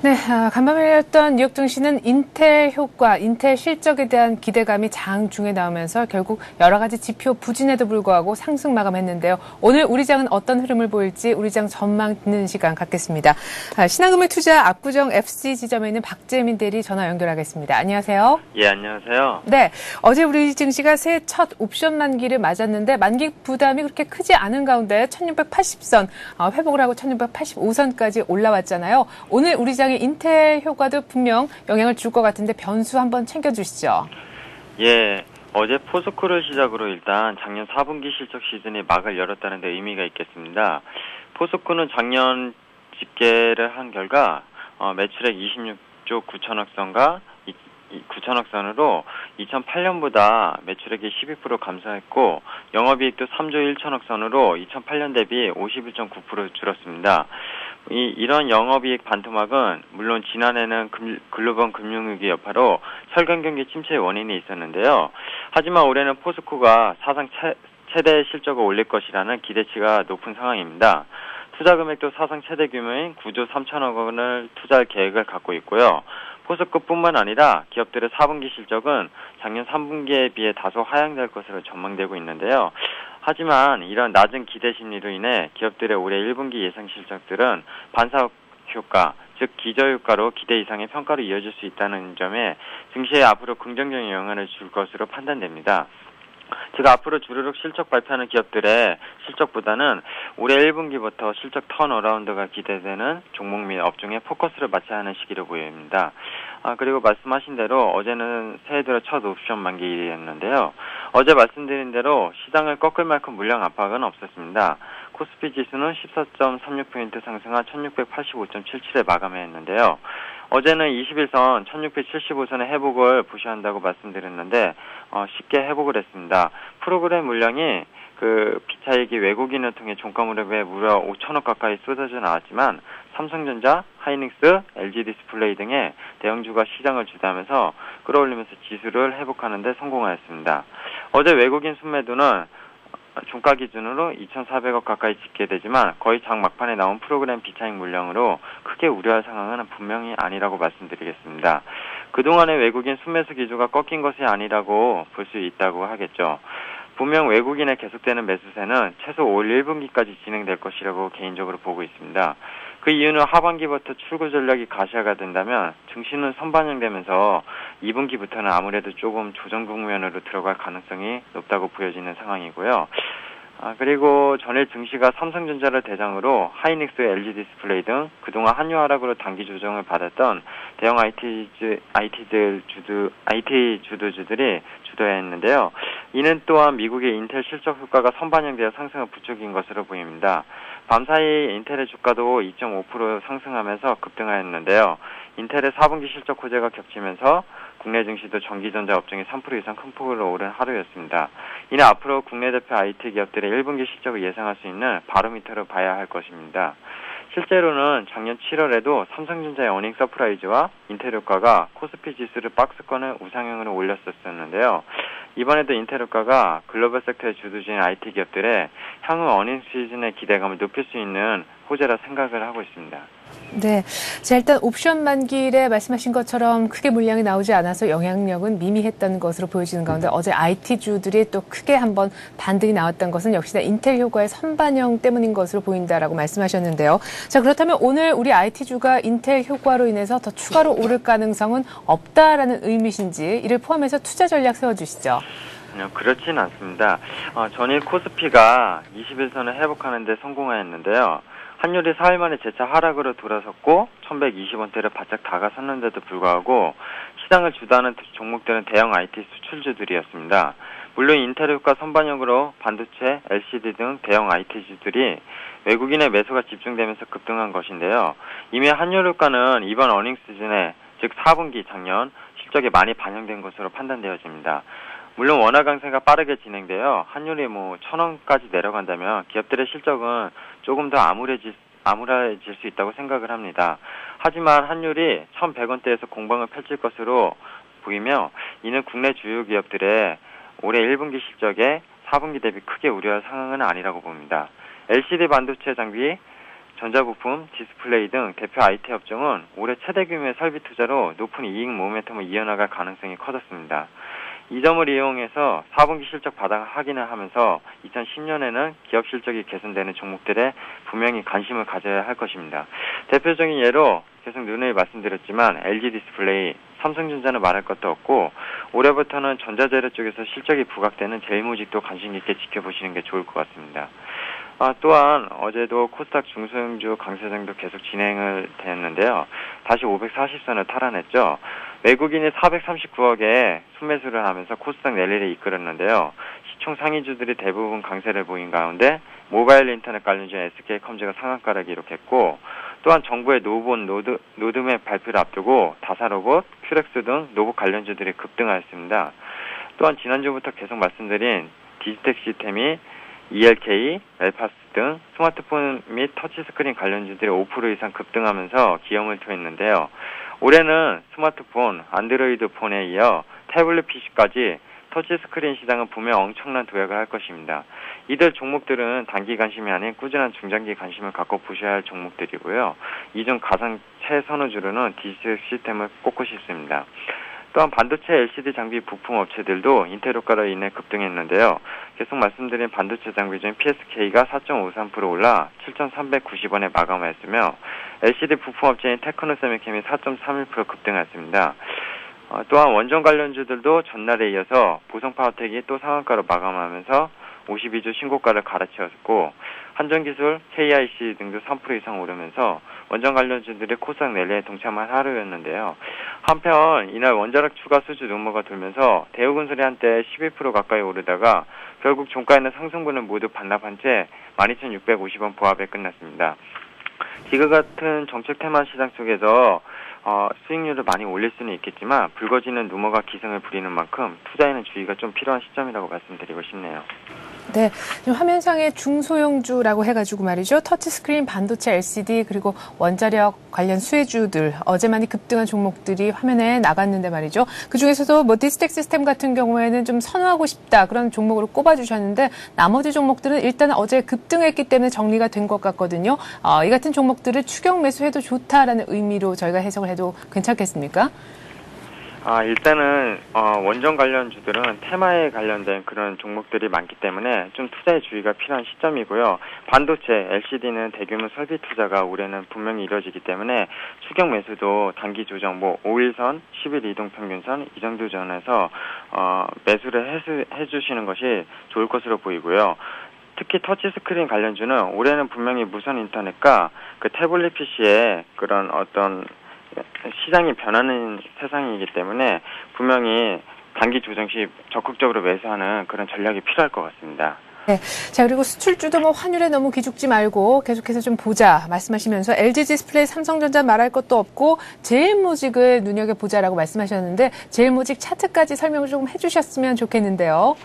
네, 간밤에 열렸던 뉴욕 증시는 인텔 효과, 인텔 실적에 대한 기대감이 장중에 나오면서 결국 여러 가지 지표 부진에도 불구하고 상승 마감했는데요. 오늘 우리장은 어떤 흐름을 보일지 우리장 전망 듣는 시간 갖겠습니다. 신한금융 투자 압구정 FC 지점에 있는 박재민 대리 전화 연결하겠습니다. 안녕하세요. 예, 안녕하세요. 네, 어제 우리 증시가 새해 첫 옵션 만기를 맞았는데 만기 부담이 그렇게 크지 않은 가운데 1680선 회복을 하고 1685선까지 올라왔잖아요. 오늘 우리장 인텔 효과도 분명 영향을 줄 것 같은데 변수 한번 챙겨주시죠. 예, 어제 포스코를 시작으로 일단 작년 4분기 실적 시즌이 막을 열었다는 데 의미가 있겠습니다. 포스코는 작년 집계를 한 결과 매출액 26조 9천억 선과 9천억 선으로 2008년보다 매출액이 12% 감소했고 영업이익도 3조 1천억 선으로 2008년 대비 51.9% 줄었습니다. 이런 영업이익 반토막은 물론 지난해는 글로벌 금융위기 여파로 설경 경기 침체의 원인이 있었는데요. 하지만 올해는 포스코가 사상 최대 실적을 올릴 것이라는 기대치가 높은 상황입니다. 투자 금액도 사상 최대 규모인 9조 3천억 원을 투자할 계획을 갖고 있고요. 포스코뿐만 아니라 기업들의 4분기 실적은 작년 3분기에 비해 다소 하향될 것으로 전망되고 있는데요. 하지만 이런 낮은 기대 심리로 인해 기업들의 올해 1분기 예상 실적들은 반사적 효과, 즉 기저효과로 기대 이상의 평가로 이어질 수 있다는 점에 증시에 앞으로 긍정적인 영향을 줄 것으로 판단됩니다. 즉 앞으로 주르륵 실적 발표하는 기업들의 실적보다는 올해 1분기부터 실적 턴어라운드가 기대되는 종목 및 업종에 포커스를 맞춰야 하는 시기로 보입니다. 그리고 말씀하신 대로 어제는 새해 들어 첫 옵션 만기일이었는데요. 어제 말씀드린 대로 시장을 꺾을 만큼 물량 압박은 없었습니다. 코스피 지수는 14.36포인트 상승한 1685.77에 마감했는데요. 어제는 21선 1675선의 회복을 보셔한다고 말씀드렸는데 쉽게 회복을 했습니다. 프로그램 물량이 비차익이 외국인을 통해 종가 무렵에 무려 5천억 가까이 쏟아져 나왔지만 삼성전자, 하이닉스, LG 디스플레이 등의 대형주가 시장을 주도하면서 끌어올리면서 지수를 회복하는 데 성공하였습니다. 어제 외국인 순매도는 종가 기준으로 2,400억 가까이 집계되지만 거의 장 막판에 나온 프로그램 비차익 물량으로 크게 우려할 상황은 분명히 아니라고 말씀드리겠습니다. 그동안의 외국인 순매수 기조가 꺾인 것이 아니라고 볼 수 있다고 하겠죠. 분명 외국인의 계속되는 매수세는 최소 올 1분기까지 진행될 것이라고 개인적으로 보고 있습니다. 그 이유는 하반기부터 출구 전략이 가시화가 된다면 증시는 선반영되면서 2분기부터는 아무래도 조금 조정 국면으로 들어갈 가능성이 높다고 보여지는 상황이고요. 그리고 전일 증시가 삼성전자를 대상으로 하이닉스, LG 디스플레이 등 그동안 한유 하락으로 단기 조정을 받았던 대형 IT 주도주들이 주도했는데요. 이는 또한 미국의 인텔 실적 효과가 선반영되어 상승을 부추긴 것으로 보입니다. 밤사이 인텔의 주가도 2.5% 상승하면서 급등하였는데요. 인텔의 4분기 실적 호재가 겹치면서 국내 증시도 전기전자 업종이 3% 이상 큰 폭으로 오른 하루였습니다. 이는 앞으로 국내 대표 IT 기업들의 1분기 실적을 예상할 수 있는 바로미터로 봐야 할 것입니다. 실제로는 작년 7월에도 삼성전자의 어닝 서프라이즈와 인텔 효과가 코스피 지수를 박스권을 우상향으로 올렸었는데요. 이번에도 인텔 효과가 글로벌 섹터의 주도주인 IT 기업들의 향후 어닝 시즌의 기대감을 높일 수 있는 호재라 생각을 하고 있습니다. 네. 자, 일단 옵션 만기일에 말씀하신 것처럼 크게 물량이 나오지 않아서 영향력은 미미했다는 것으로 보여지는 가운데 어제 IT주들이 또 크게 한번 반등이 나왔던 것은 역시나 인텔 효과의 선반영 때문인 것으로 보인다라고 말씀하셨는데요. 자, 그렇다면 오늘 우리 IT주가 인텔 효과로 인해서 더 추가로 오를 가능성은 없다라는 의미신지 이를 포함해서 투자 전략 세워주시죠. 그렇진 않습니다. 전일 코스피가 21선을 회복하는 데 성공하였는데요. 환율이 4일 만에 재차 하락으로 돌아섰고 1120원대를 바짝 다가섰는데도 불구하고 시장을 주도하는 종목들은 대형 IT 수출주들이었습니다. 물론 인텔 효과 선반영으로 반도체, LCD 등 대형 IT주들이 외국인의 매수가 집중되면서 급등한 것인데요. 이미 환율 효과는 이번 어닝 시즌에 즉 4분기 작년 실적에 많이 반영된 것으로 판단되어집니다. 물론 원화 강세가 빠르게 진행되어 환율이 1,000원까지 내려간다면 기업들의 실적은 조금 더 암울해질 수 있다고 생각을 합니다. 하지만 환율이 1,100원대에서 공방을 펼칠 것으로 보이며 이는 국내 주요 기업들의 올해 1분기 실적에 4분기 대비 크게 우려할 상황은 아니라고 봅니다. LCD 반도체 장비, 전자부품, 디스플레이 등 대표 IT 업종은 올해 최대 규모의 설비 투자로 높은 이익 모멘텀을 이어나갈 가능성이 커졌습니다. 이 점을 이용해서 4분기 실적 바닥 확인을 하면서 2010년에는 기업 실적이 개선되는 종목들에 분명히 관심을 가져야 할 것입니다. 대표적인 예로 계속 누누이 말씀드렸지만 LG 디스플레이, 삼성전자는 말할 것도 없고 올해부터는 전자재료 쪽에서 실적이 부각되는 제일모직도 관심 있게 지켜보시는 게 좋을 것 같습니다. 또한 어제도 코스닥 중소형주 강세장도 계속 진행을 되었는데요. 다시 540선을 탈환했죠. 외국인이 439억에 순매수를 하면서 코스닥 랠리를 이끌었는데요. 시총 상위주들이 대부분 강세를 보인 가운데 모바일 인터넷 관련주 SK컴즈가 상한가를 기록했고 또한 정부의 로드맵 발표를 앞두고 다사로봇, 큐렉스 등 로봇 관련주들이 급등하였습니다. 또한 지난주부터 계속 말씀드린 디지텍 시스템이 ELK, 멜파스 등 스마트폰 및 터치스크린 관련주들이 5% 이상 급등하면서 기염을 토했는데요. 올해는 스마트폰, 안드로이드 폰에 이어 태블릿 PC까지 터치스크린 시장은 분명 엄청난 도약을 할 것입니다. 이들 종목들은 단기 관심이 아닌 꾸준한 중장기 관심을 갖고 보셔야 할 종목들이고요. 이 중 가장 최선호주로는 디지텍 시스템을 꼽고 싶습니다. 또한 반도체 LCD 장비 부품 업체들도 인텔 효과로 인해 급등했는데요. 계속 말씀드린 반도체 장비 중 PSK가 4.53% 올라 7,390원에 마감하였으며 LCD 부품 업체인 테크노세미캠이 4.31% 급등했습니다. 또한 원전 관련주들도 전날에 이어서 보성파워텍이 또 상한가로 마감하면서 52주 신고가를 갈아치웠고 한전기술, KIC 등도 3% 이상 오르면서 원전 관련주들이 코스닥 랠리에 동참한 하루였는데요. 한편 이날 원자력 추가 수주 루머가 돌면서 대우건설이 한때 12% 가까이 오르다가 결국 종가에는 상승분을 모두 반납한 채 12,650원 보합에 끝났습니다. 지금 같은 정책 테마 시장 속에서 수익률을 많이 올릴 수는 있겠지만 불거지는 루머가 기승을 부리는 만큼 투자에는 주의가 좀 필요한 시점이라고 말씀드리고 싶네요. 네, 지금 화면상에 중소형주라고 해가지고 말이죠. 터치스크린, 반도체, LCD 그리고 원자력 관련 수혜주들 어제 많이 급등한 종목들이 화면에 나갔는데 말이죠. 그중에서도 뭐 디지텍 시스템 같은 경우에는 좀 선호하고 싶다 그런 종목으로 꼽아주셨는데 나머지 종목들은 일단 어제 급등했기 때문에 정리가 된 것 같거든요. 이 같은 종목들을 추격 매수해도 좋다라는 의미로 저희가 해석을 해도 괜찮겠습니까? 일단은 원전 관련주들은 테마에 관련된 그런 종목들이 많기 때문에 좀 투자의 주의가 필요한 시점이고요. 반도체, LCD는 대규모 설비 투자가 올해는 분명히 이루어지기 때문에 추격 매수도 단기 조정 5일선, 10일 이동평균선 이 정도 전에서 매수를 해주시는 것이 좋을 것으로 보이고요. 특히 터치스크린 관련주는 올해는 분명히 무선 인터넷과 그 태블릿 PC의 그런 어떤 시장이 변하는 세상이기 때문에 분명히 단기 조정 시 적극적으로 매수하는 그런 전략이 필요할 것 같습니다. 네. 자, 그리고 수출주도 뭐 환율에 너무 기죽지 말고 계속해서 좀 보자 말씀하시면서 LG 디스플레이, 삼성전자 말할 것도 없고 제일모직을 눈여겨보자라고 말씀하셨는데 제일모직 차트까지 설명을 조금 해주셨으면 좋겠는데요.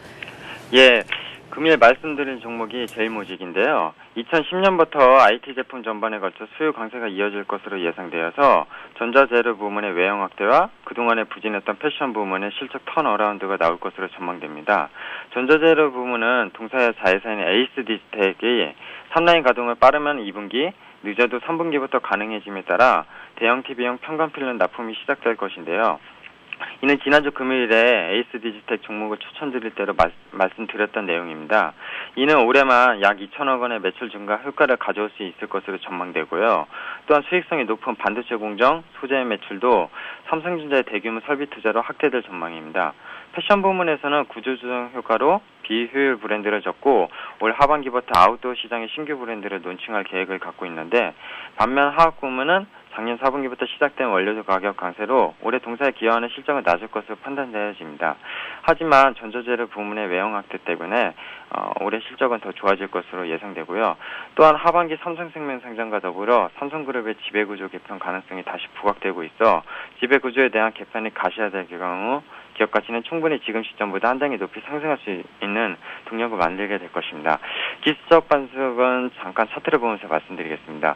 예. 금일 말씀드린 종목이 제일모직인데요. 2010년부터 IT 제품 전반에 걸쳐 수요 강세가 이어질 것으로 예상되어서 전자재료 부문의 외형 확대와 그동안에 부진했던 패션 부문의 실적 턴어라운드가 나올 것으로 전망됩니다. 전자재료 부문은 동사의 자회사인 에이스 디지텍이 3라인 가동을 빠르면 2분기, 늦어도 3분기부터 가능해짐에 따라 대형 TV용 편광 필름 납품이 시작될 것인데요. 이는 지난주 금요일에 에이스 디지텍 종목을 추천드릴 때로 말씀드렸던 내용입니다. 이는 올해만 약 2천억 원의 매출 증가 효과를 가져올 수 있을 것으로 전망되고요. 또한 수익성이 높은 반도체 공정, 소재 매출도 삼성전자의 대규모 설비 투자로 확대될 전망입니다. 패션 부문에서는 구조조정 효과로 비효율 브랜드를 접고 올 하반기부터 아웃도어 시장의 신규 브랜드를 론칭할 계획을 갖고 있는데 반면 화학 부문은 작년 4분기부터 시작된 원료주 가격 강세로 올해 동사에 기여하는 실적은 낮을 것으로 판단되어집니다. 하지만 전자재료 부문의 외형 확대 때문에 올해 실적은 더 좋아질 것으로 예상되고요. 또한 하반기 삼성생명 상장과 더불어 삼성그룹의 지배구조 개편 가능성이 다시 부각되고 있어 지배구조에 대한 개편이 가시화될 경우 기업 가치는 충분히 지금 시점보다 한 단계 높이 상승할 수 있는 동력을 만들게 될 것입니다. 기술적 반등은 잠깐 차트를 보면서 말씀드리겠습니다.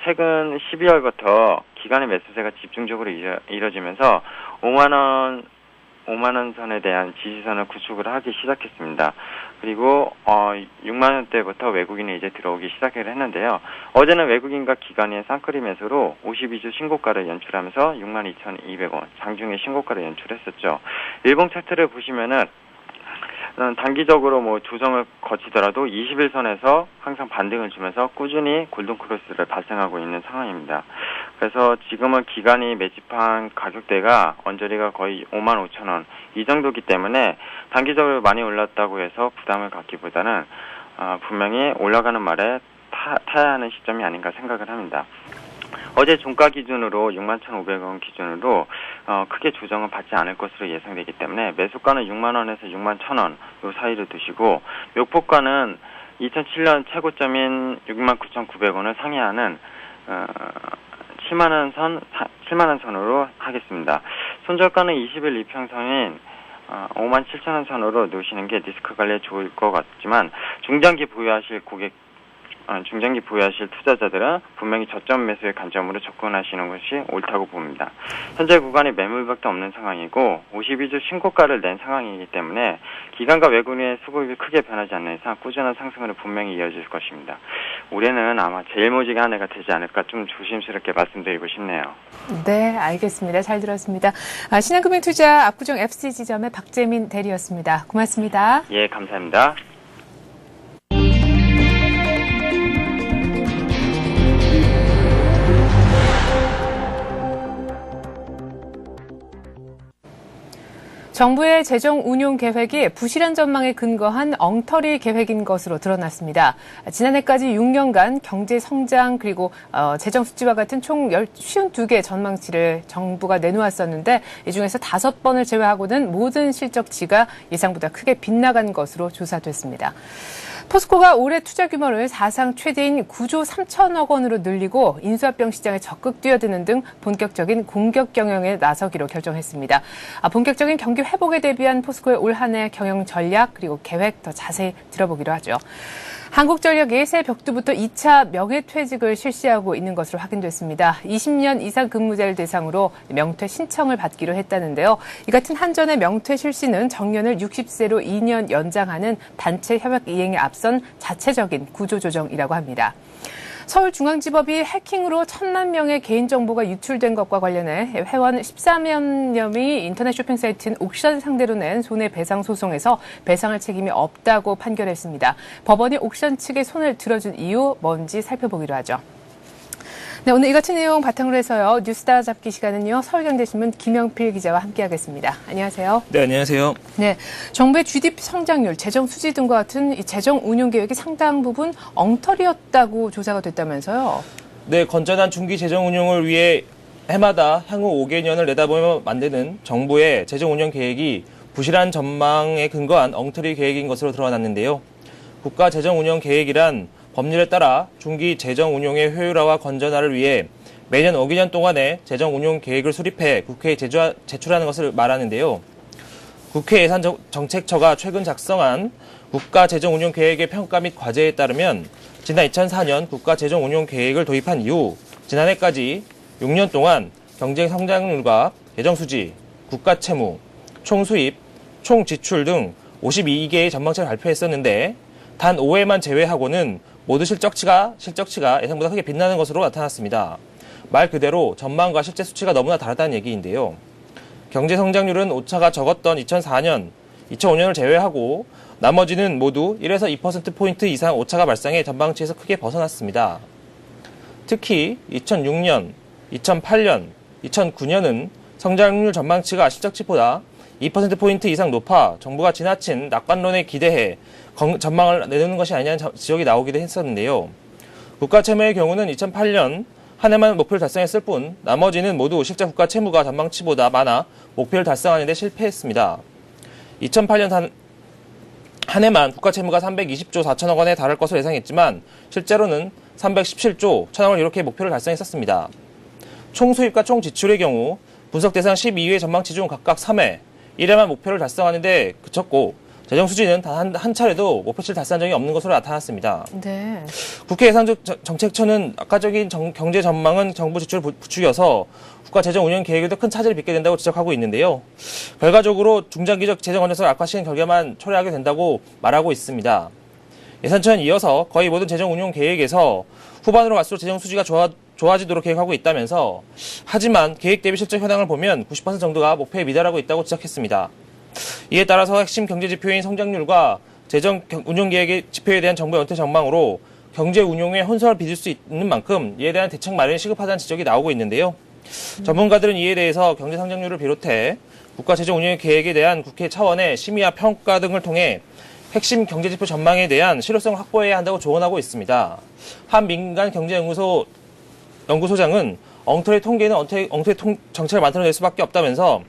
최근 12월부터 기관의 매수세가 집중적으로 이뤄지면서 5만 원 선에 대한 지지선을 구축을 하기 시작했습니다. 그리고 6만 원대부터 외국인이 이제 들어오기 시작을 했는데요. 어제는 외국인과 기관의 쌍끌이 매수로 52주 신고가를 연출하면서 62,200원, 장중에 신고가를 연출했었죠. 일봉 차트를 보시면은 단기적으로 뭐 조정을 거치더라도 21선에서 항상 반등을 주면서 꾸준히 골든크로스를 발생하고 있는 상황입니다. 그래서 지금은 기관이 매집한 가격대가 언저리가 거의 55,000원 이 정도기 때문에 단기적으로 많이 올랐다고 해서 부담을 갖기보다는 분명히 올라가는 말에 타야 하는 시점이 아닌가 생각을 합니다. 어제 종가 기준으로 61,500원 기준으로 크게 조정은 받지 않을 것으로 예상되기 때문에 매수가는 6만 원에서 6만 1,000원 요 사이를 두시고 목표가는 2007년 최고점인 69,900원을 상회하는 7만 원 선으로 하겠습니다. 손절가는 20일 이평선인 57,000원 선으로 놓으시는 게 리스크 관리에 좋을 것 같지만 중장기 보유하실 투자자들은 분명히 저점 매수의 관점으로 접근하시는 것이 옳다고 봅니다. 현재 구간에 매물밖에 없는 상황이고 52주 신고가를 낸 상황이기 때문에 기관과 외국인의 수급이 크게 변하지 않는 이상 꾸준한 상승으로 분명히 이어질 것입니다. 올해는 아마 제일 모지게 한 해가 되지 않을까 좀 조심스럽게 말씀드리고 싶네요. 네, 알겠습니다. 잘 들었습니다. 신한금융투자 압구정 FC지점의 박재민 대리였습니다. 고맙습니다. 예, 감사합니다. 정부의 재정 운용 계획이 부실한 전망에 근거한 엉터리 계획인 것으로 드러났습니다. 지난해까지 6년간 경제 성장 그리고 재정 수지와 같은 총 52개의 전망치를 정부가 내놓았었는데 이 중에서 5번을 제외하고는 모든 실적치가 예상보다 크게 빗나간 것으로 조사됐습니다. 포스코가 올해 투자 규모를 사상 최대인 9조 3천억 원으로 늘리고 인수합병 시장에 적극 뛰어드는 등 본격적인 공격 경영에 나서기로 결정했습니다. 본격적인 경기 회복에 대비한 포스코의 올 한 해 경영 전략 그리고 계획 더 자세히 들어보기로 하죠. 한국전력이 새 벽두부터 2차 명예퇴직을 실시하고 있는 것으로 확인됐습니다. 20년 이상 근무자를 대상으로 명퇴 신청을 받기로 했다는데요. 이 같은 한전의 명퇴 실시는 정년을 60세로 2년 연장하는 단체 협약 이행에 앞선 자체적인 구조조정이라고 합니다. 서울중앙지법이 해킹으로 1,000만 명의 개인정보가 유출된 것과 관련해 회원 14만 명이 인터넷 쇼핑 사이트인 옥션 상대로 낸 손해배상 소송에서 배상할 책임이 없다고 판결했습니다. 법원이 옥션 측의 손을 들어준 이유 뭔지 살펴보기로 하죠. 네, 오늘 이 같은 내용 바탕으로 해서요. 뉴스 따라잡기 시간은요. 서울경제신문 김영필 기자와 함께하겠습니다. 안녕하세요. 네, 안녕하세요. 네, 정부의 GDP 성장률, 재정 수지 등과 같은 이 재정 운용 계획이 상당 부분 엉터리였다고 조사가 됐다면서요. 네, 건전한 중기 재정 운용을 위해 해마다 향후 5개년을 내다보며 만드는 정부의 재정 운용 계획이 부실한 전망에 근거한 엉터리 계획인 것으로 드러났는데요. 국가 재정 운용 계획이란 법률에 따라 중기 재정 운용의 효율화와 건전화를 위해 매년 5개년 동안의 재정 운용 계획을 수립해 국회에 제출하는 것을 말하는데요. 국회 예산정책처가 최근 작성한 국가 재정 운용 계획의 평가 및 과제에 따르면 지난 2004년 국가 재정 운용 계획을 도입한 이후 지난해까지 6년 동안 경제 성장률과 재정 수지, 국가 채무, 총 수입, 총 지출 등 52개의 전망치를 발표했었는데 단 5회만 제외하고는 모두 실적치가 예상보다 크게 빛나는 것으로 나타났습니다. 말 그대로 전망과 실제 수치가 너무나 다르다는 얘기인데요. 경제 성장률은 오차가 적었던 2004년, 2005년을 제외하고 나머지는 모두 1에서 2%포인트 이상 오차가 발생해 전망치에서 크게 벗어났습니다. 특히 2006년, 2008년, 2009년은 성장률 전망치가 실적치보다 2%포인트 이상 높아 정부가 지나친 낙관론에 기대해 전망을 내놓는 것이 아니냐는 지적이 나오기도 했었는데요. 국가 채무의 경우는 2008년 한 해만 목표를 달성했을 뿐 나머지는 모두 실제 국가 채무가 전망치보다 많아 목표를 달성하는 데 실패했습니다. 2008년 한 해만 국가 채무가 320조 4천억 원에 달할 것으로 예상했지만 실제로는 317조 1천억 원을 이렇게 목표를 달성했었습니다. 총 수입과 총 지출의 경우 분석 대상 12회 전망치 중 각각 3회, 1회만 목표를 달성하는 데 그쳤고 재정 수지는 단 한 차례도 목표치를 달성한 적이 없는 것으로 나타났습니다. 네. 국회 예산정책처는 악화적인 경제 전망은 정부 지출을 부추겨서 국가 재정 운영 계획에도 큰 차질을 빚게 된다고 지적하고 있는데요. 결과적으로 중장기적 재정 건전성을 악화시키는 결과만 초래하게 된다고 말하고 있습니다. 예산처는 이어서 거의 모든 재정 운용 계획에서 후반으로 갈수록 재정 수지가 좋아지도록 계획하고 있다면서 하지만 계획 대비 실적 현황을 보면 90% 정도가 목표에 미달하고 있다고 지적했습니다. 이에 따라서 핵심 경제 지표인 성장률과 재정 운용 계획의 지표에 대한 정부의 연태 전망으로 경제 운용에 혼선을 빚을 수 있는 만큼 이에 대한 대책 마련이 시급하다는 지적이 나오고 있는데요. 전문가들은 이에 대해서 경제 성장률을 비롯해 국가 재정 운용 계획에 대한 국회 차원의 심의와 평가 등을 통해 핵심 경제지표 전망에 대한 실효성을 확보해야 한다고 조언하고 있습니다. 한 민간 경제연구소장은 엉터리 통계는 엉터리 정책을 만들어낼 수밖에 없다면서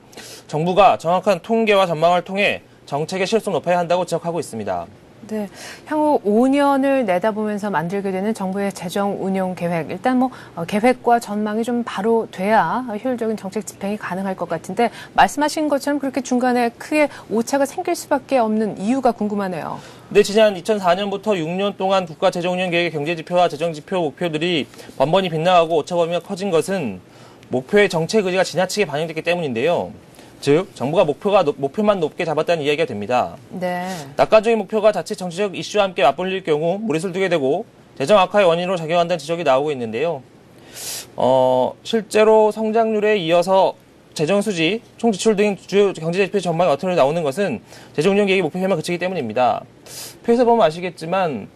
정부가 정확한 통계와 전망을 통해 정책의 실효성 높여야 한다고 지적하고 있습니다. 네, 향후 5년을 내다보면서 만들게 되는 정부의 재정 운용 계획. 일단 계획과 전망이 좀 바로 돼야 효율적인 정책 집행이 가능할 것 같은데 말씀하신 것처럼 그렇게 중간에 크게 오차가 생길 수밖에 없는 이유가 궁금하네요. 네, 지난 2004년부터 6년 동안 국가 재정 운용 계획의 경제 지표와 재정 지표 목표들이 번번이 빗나가고 오차 범위가 커진 것은 목표의 정책 의지가 지나치게 반영됐기 때문인데요. 즉 정부가 목표만 높게 잡았다는 이야기가 됩니다. 네. 낙관적인 목표가 자칫 정치적 이슈와 함께 맞물릴 경우 무리수를 두게 되고 재정 악화의 원인으로 작용한다는 지적이 나오고 있는데요. 실제로 성장률에 이어서 재정 수지, 총 지출 등 주요 경제 지표 전망이 어떻게 나오는 것은 재정 운용 계획의 목표에만 그치기 때문입니다. 표에서 보면 아시겠지만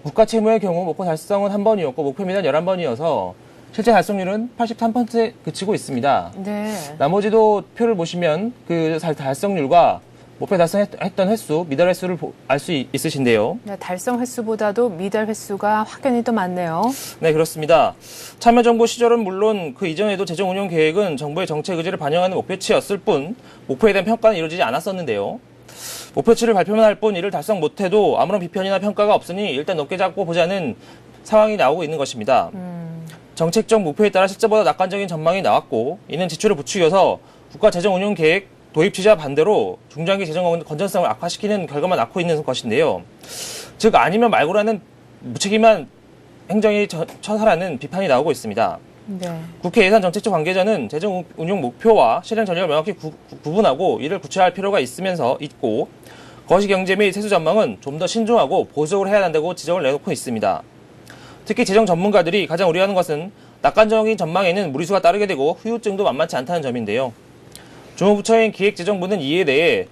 국가 채무의 경우 목표 달성은 한 번이었고 목표 미달 11번이어서 실제 달성률은 83%에 그치고 있습니다. 네. 나머지도 표를 보시면 그 달성률과 목표 달성했던 횟수, 미달 횟수를 알 수 있으신데요. 네, 달성 횟수보다도 미달 횟수가 확연히 더 많네요. 네, 그렇습니다. 참여정부 시절은 물론 그 이전에도 재정 운용 계획은 정부의 정책 의지를 반영하는 목표치였을 뿐 목표에 대한 평가는 이루어지지 않았었는데요. 목표치를 발표만 할 뿐 이를 달성 못해도 아무런 비판이나 평가가 없으니 일단 높게 잡고 보자는 상황이 나오고 있는 것입니다. 정책적 목표에 따라 실제보다 낙관적인 전망이 나왔고 이는 지출을 부추겨서 국가 재정 운용 계획 도입 취지와 반대로 중장기 재정 건전성을 악화시키는 결과만 낳고 있는 것인데요. 즉 아니면 말고라는 무책임한 행정이 처사라는 비판이 나오고 있습니다. 네. 국회 예산정책처 관계자는 재정 운용 목표와 실행 전략을 명확히 구분하고 이를 구체화할 필요가 있고 거시경제 및 세수 전망은 좀 더 신중하고 보수적으로 해야 한다고 지적을 내놓고 있습니다. 특히 재정 전문가들이 가장 우려하는 것은 낙관적인 전망에는 무리수가 따르게 되고 후유증도 만만치 않다는 점인데요. 주무부처인 기획재정부는 이에 대해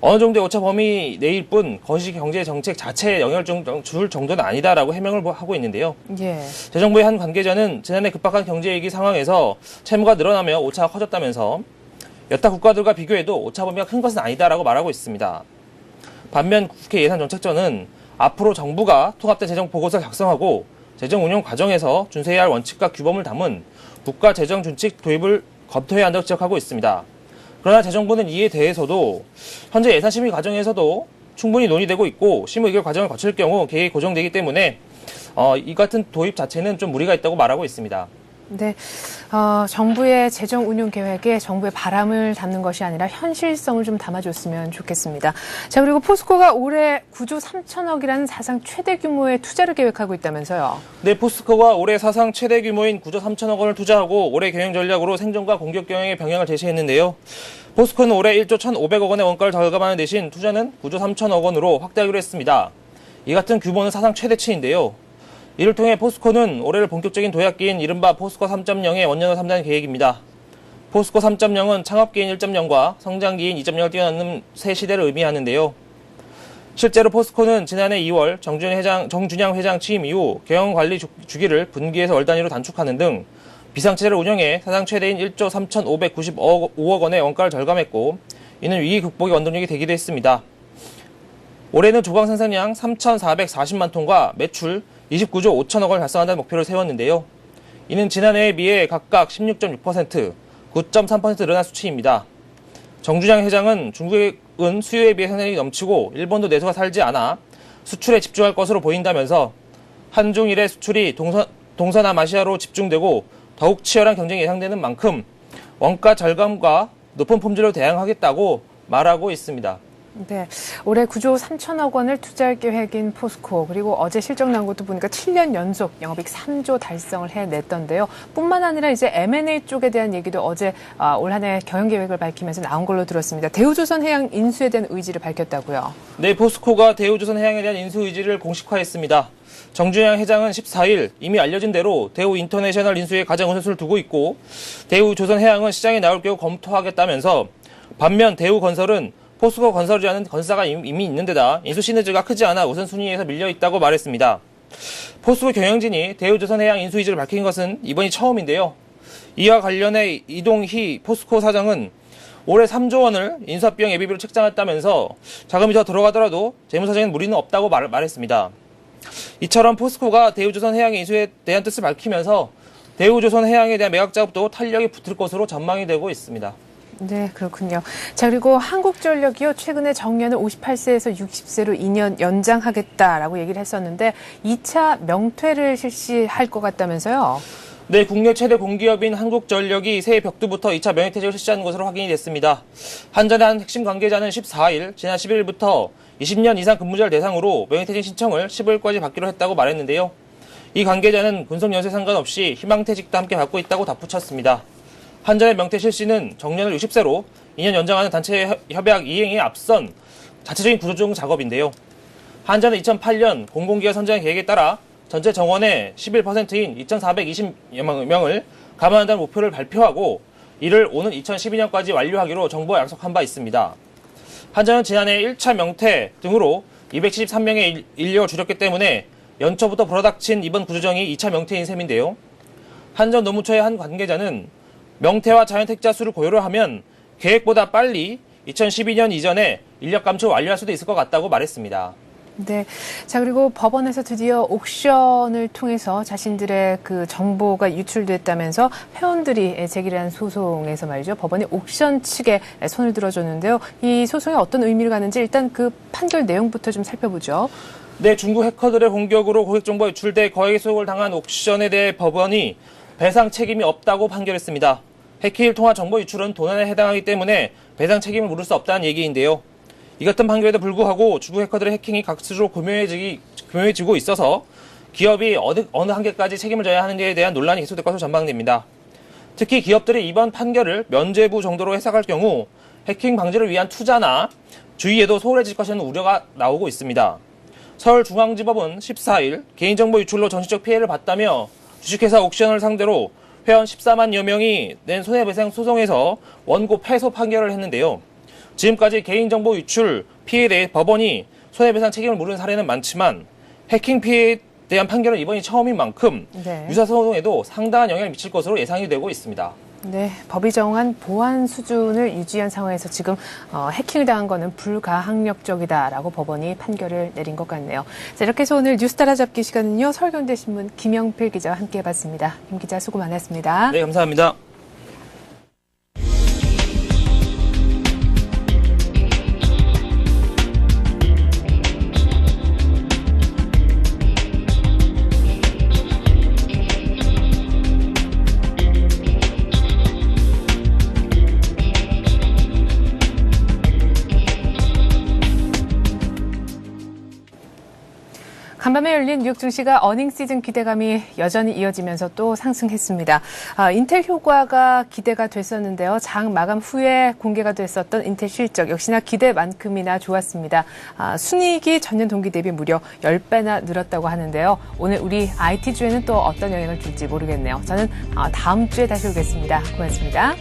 어느 정도의 오차 범위 내일 뿐 거시경제정책 자체에 영향을 줄 정도는 아니다라고 해명을 하고 있는데요. 예. 재정부의 한 관계자는 지난해 급박한 경제위기 상황에서 채무가 늘어나며 오차가 커졌다면서 여타 국가들과 비교해도 오차 범위가 큰 것은 아니다라고 말하고 있습니다. 반면 국회 예산정책처는 앞으로 정부가 통합된 재정 보고서를 작성하고 재정 운용 과정에서 준수해야 할 원칙과 규범을 담은 국가 재정 준칙 도입을 검토해야 한다고 지적하고 있습니다. 그러나 재정부는 이에 대해서도 현재 예산 심의 과정에서도 충분히 논의되고 있고 심의 의결 과정을 거칠 경우 계획이 고정되기 때문에 이 같은 도입 자체는 좀 무리가 있다고 말하고 있습니다. 네, 정부의 재정 운용 계획에 정부의 바람을 담는 것이 아니라 현실성을 좀 담아줬으면 좋겠습니다. 자, 그리고 포스코가 올해 9조 3천억이라는 사상 최대 규모의 투자를 계획하고 있다면서요. 네, 포스코가 올해 사상 최대 규모인 9조 3천억 원을 투자하고 올해 경영 전략으로 생존과 공격 경영의 방향을 제시했는데요. 포스코는 올해 1조 1,500억 원의 원가를 절감하는 대신 투자는 9조 3천억 원으로 확대하기로 했습니다. 이 같은 규모는 사상 최대치인데요. 이를 통해 포스코는 올해를 본격적인 도약기인 이른바 포스코 3.0의 원년을 삼는 계획입니다. 포스코 3.0은 창업기인 1.0과 성장기인 2.0을 뛰어넘는 새 시대를 의미하는데요. 실제로 포스코는 지난해 2월 정준양 회장 취임 이후 경영관리 주기를 분기에서 월 단위로 단축하는 등 비상체제를 운영해 사상 최대인 1조 3,595억 원의 원가를 절감했고 이는 위기 극복의 원동력이 되기도 했습니다. 올해는 조각 생산량 3,440만 톤과 매출 29조 5천억 원을 달성한다는 목표를 세웠는데요. 이는 지난해에 비해 각각 16.6%, 9.3% 늘어난 수치입니다. 정준양 회장은 중국은 수요에 비해 생산량이 넘치고 일본도 내수가 살지 않아 수출에 집중할 것으로 보인다면서 한중일의 수출이 동서남아시아로 집중되고 더욱 치열한 경쟁이 예상되는 만큼 원가 절감과 높은 품질로 대응하겠다고 말하고 있습니다. 네, 올해 9조 3천억 원을 투자할 계획인 포스코, 그리고 어제 실적 나온 것도 보니까 7년 연속 영업이익 3조 달성을 해냈던데요. 뿐만 아니라 이제 M&A 쪽에 대한 얘기도 어제 올 한 해 경영 계획을 밝히면서 나온 걸로 들었습니다. 대우조선해양 인수에 대한 의지를 밝혔다고요. 네, 포스코가 대우조선해양에 대한 인수 의지를 공식화했습니다. 정준영 회장은 14일 이미 알려진 대로 대우 인터내셔널 인수에 가장 우선순위를 두고 있고 대우조선해양은 시장에 나올 경우 검토하겠다면서 반면 대우건설은 포스코 건설이라는 건사가 이미 있는 데다 인수 시너지가 크지 않아 우선순위에서 밀려있다고 말했습니다. 포스코 경영진이 대우조선해양 인수 의지를 밝힌 것은 이번이 처음인데요. 이와 관련해 이동희 포스코 사장은 올해 3조 원을 인수합병 예비비로 책정했다면서 자금이 더 들어가더라도 재무사정에는 무리는 없다고 말했습니다. 이처럼 포스코가 대우조선해양의 인수에 대한 뜻을 밝히면서 대우조선해양에 대한 매각 작업도 탄력이 붙을 것으로 전망이 되고 있습니다. 네, 그렇군요. 자, 그리고 한국전력이요, 최근에 정년을 58세에서 60세로 2년 연장하겠다라고 얘기를 했었는데 2차 명퇴를 실시할 것 같다면서요? 네, 국내 최대 공기업인 한국전력이 새해 벽두부터 2차 명예퇴직을 실시하는 것으로 확인이 됐습니다. 한전의 한 핵심 관계자는 14일, 지난 11일부터 20년 이상 근무자를 대상으로 명예퇴직 신청을 15일까지 받기로 했다고 말했는데요. 이 관계자는 군속 연세 상관없이 희망퇴직도 함께 받고 있다고 덧붙였습니다. 한전의 명퇴 실시는 정년을 60세로 2년 연장하는 단체 협약 이행에 앞선 자체적인 구조조정 작업인데요. 한전은 2008년 공공기업 선정 계획에 따라 전체 정원의 11%인 2,420명을 감안한다는 목표를 발표하고 이를 오는 2012년까지 완료하기로 정부와 약속한 바 있습니다. 한전은 지난해 1차 명퇴 등으로 273명의 인력을 줄였기 때문에 연초부터 불어닥친 이번 구조정이 2차 명퇴인 셈인데요. 한전 노무처의 한 관계자는 명퇴와 자연퇴직자 수를 고려를 하면 계획보다 빨리 2012년 이전에 인력 감축을 완료할 수도 있을 것 같다고 말했습니다. 네. 자, 그리고 법원에서 드디어 옥션을 통해서 자신들의 그 정보가 유출됐다면서 회원들이 제기를 한 소송에서 말이죠. 법원이 옥션 측에 손을 들어줬는데요. 이 소송에 어떤 의미를 가는지 일단 그 판결 내용부터 좀 살펴보죠. 네, 중국 해커들의 공격으로 고객 정보가 유출돼 거액의 소송을 당한 옥션에 대해 법원이 배상 책임이 없다고 판결했습니다. 해킹을 통한 정보 유출은 도난에 해당하기 때문에 배상 책임을 물을 수 없다는 얘기인데요. 이 같은 판결에도 불구하고 중국 해커들의 해킹이 각수로 교묘해지고 있어서 기업이 어느 한계까지 책임을 져야 하는지에 대한 논란이 계속될 것으로 전망됩니다. 특히 기업들이 이번 판결을 면죄부 정도로 해석할 경우 해킹 방지를 위한 투자나 주의에도 소홀해질 것이라는 우려가 나오고 있습니다. 서울중앙지법은 14일 개인정보 유출로 정신적 피해를 봤다며 주식회사 옥션을 상대로 회원 14만여 명이 낸 손해배상 소송에서 원고 패소 판결을 했는데요. 지금까지 개인정보 유출 피해에 대해 법원이 손해배상 책임을 물은 사례는 많지만 해킹 피해에 대한 판결은 이번이 처음인 만큼 유사 소송에도 상당한 영향을 미칠 것으로 예상이 되고 있습니다. 네, 법이 정한 보안 수준을 유지한 상황에서 지금 해킹을 당한 거는 불가항력적이다라고 법원이 판결을 내린 것 같네요. 자, 이렇게 해서 오늘 뉴스 따라잡기 시간은요. 서울경제신문 김영필 기자와 함께 해봤습니다. 김 기자 수고 많았습니다. 네, 감사합니다. 간밤에 열린 뉴욕 증시가 어닝 시즌 기대감이 여전히 이어지면서 또 상승했습니다. 인텔 효과가 기대가 됐었는데요. 장 마감 후에 공개가 됐었던 인텔 실적 역시나 기대만큼이나 좋았습니다. 순이익이 전년 동기 대비 무려 10배나 늘었다고 하는데요. 오늘 우리 IT주에는 또 어떤 영향을 줄지 모르겠네요. 저는 다음 주에 다시 오겠습니다. 고맙습니다.